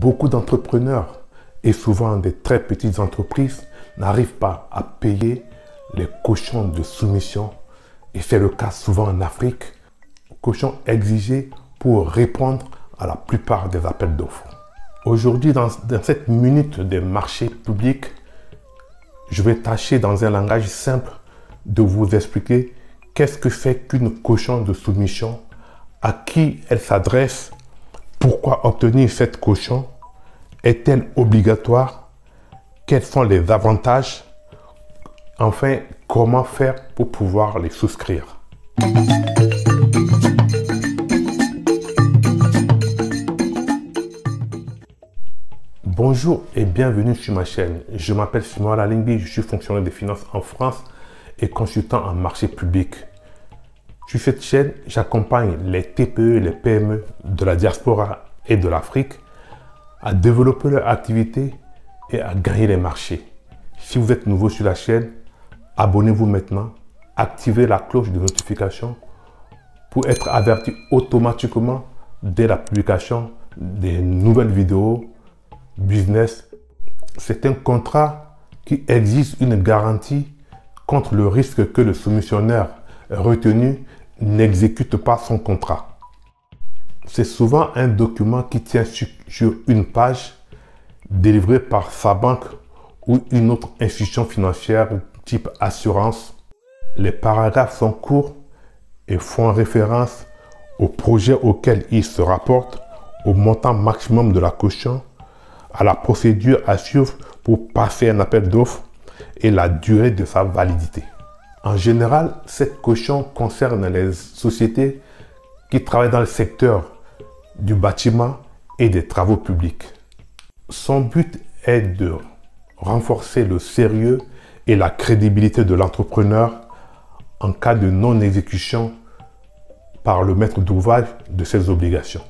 Beaucoup d'entrepreneurs et souvent des très petites entreprises n'arrivent pas à payer les cautions de soumission et c'est le cas souvent en Afrique, cautions exigées pour répondre à la plupart des appels d'offres. Aujourd'hui, dans cette minute des marchés publics, je vais tâcher dans un langage simple de vous expliquer qu'est-ce que c'est qu'une caution de soumission, à qui elle s'adresse, pourquoi obtenir cette caution, est-elle obligatoire, quels sont les avantages, enfin, comment faire pour pouvoir les souscrire. Bonjour et bienvenue sur ma chaîne. Je m'appelle Simon Alingbi, je suis fonctionnaire des finances en France et consultant en marché public. Sur cette chaîne, j'accompagne les TPE et les PME de la diaspora et de l'Afrique à développer leur activité et à gagner les marchés. Si vous êtes nouveau sur la chaîne, abonnez-vous maintenant, activez la cloche de notification pour être averti automatiquement dès la publication des nouvelles vidéos business. C'est un contrat qui exige une garantie contre le risque que le soumissionnaire retenu n'exécute pas son contrat. C'est souvent un document qui tient sur une page délivré par sa banque ou une autre institution financière type assurance. Les paragraphes sont courts et font référence au projet auquel ils se rapportent, au montant maximum de la caution, à la procédure à suivre pour passer un appel d'offres et la durée de sa validité. En général, cette caution concerne les sociétés qui travaillent dans le secteur du bâtiment et des travaux publics. Son but est de renforcer le sérieux et la crédibilité de l'entrepreneur en cas de non-exécution par le maître d'ouvrage de ses obligations.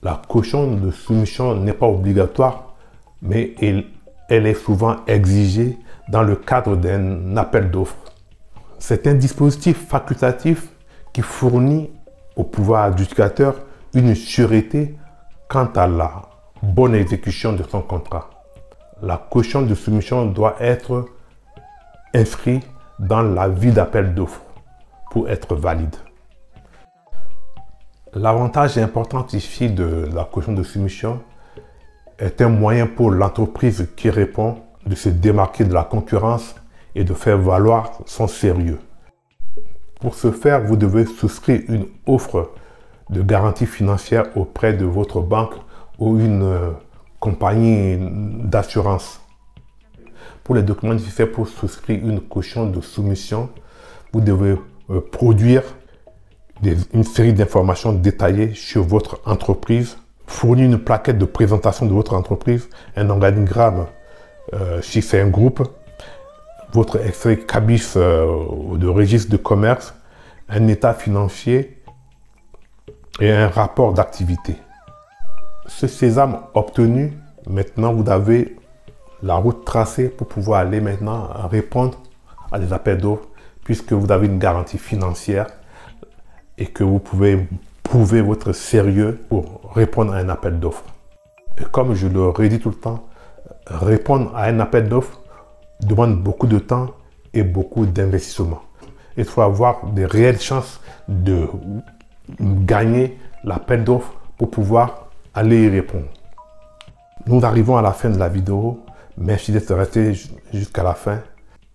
La caution de soumission n'est pas obligatoire, mais elle est souvent exigée dans le cadre d'un appel d'offres. C'est un dispositif facultatif qui fournit au pouvoir adjudicateur une sûreté quant à la bonne exécution de son contrat. La caution de soumission doit être inscrite dans l'avis d'appel d'offres pour être valide. L'avantage important ici de la caution de soumission est un moyen pour l'entreprise qui répond de se démarquer de la concurrence et de faire valoir son sérieux. Pour ce faire, vous devez souscrire une offre de garantie financière auprès de votre banque ou une compagnie d'assurance. Pour les documents nécessaires pour souscrire une caution de soumission, vous devez produire une série d'informations détaillées sur votre entreprise, fournir une plaquette de présentation de votre entreprise, un organigramme si c'est un groupe, votre extrait CABIS de registre de commerce, un état financier et un rapport d'activité. Ce sésame obtenu, maintenant vous avez la route tracée pour pouvoir aller maintenant répondre à des appels d'offres puisque vous avez une garantie financière et que vous pouvez prouver votre sérieux pour répondre à un appel d'offres. Et comme je le redis tout le temps, répondre à un appel d'offres demande beaucoup de temps et beaucoup d'investissement. Il faut avoir des réelles chances de gagner l'appel d'offres pour pouvoir aller y répondre. Nous arrivons à la fin de la vidéo. Merci d'être resté jusqu'à la fin.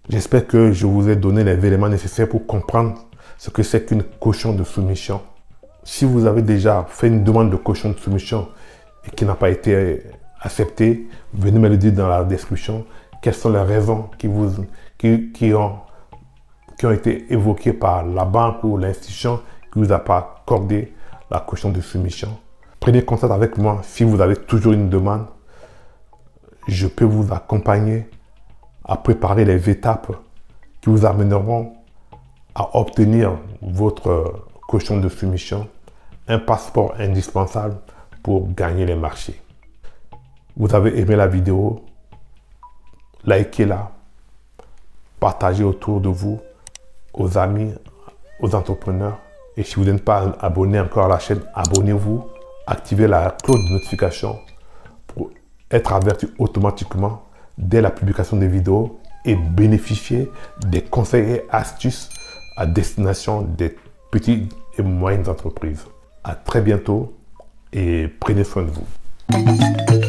J'espère que je vous ai donné les éléments nécessaires pour comprendre ce que c'est qu'une caution de soumission. Si vous avez déjà fait une demande de caution de soumission et qui n'a pas été acceptée, venez me le dire dans la description. Quelles sont les raisons qui ont été évoquées par la banque ou l'institution qui ne vous a pas accordé la caution de soumission. Prenez contact avec moi si vous avez toujours une demande. Je peux vous accompagner à préparer les étapes qui vous amèneront à obtenir votre caution de soumission, un passeport indispensable pour gagner les marchés. Vous avez aimé la vidéo, likez-la, partagez autour de vous, aux amis, aux entrepreneurs. Et si vous n'êtes pas abonné encore à la chaîne, abonnez-vous activez la cloche de notification pour être averti automatiquement dès la publication des vidéos et bénéficier des conseils et astuces à destination des petites et moyennes entreprises. À très bientôt et prenez soin de vous.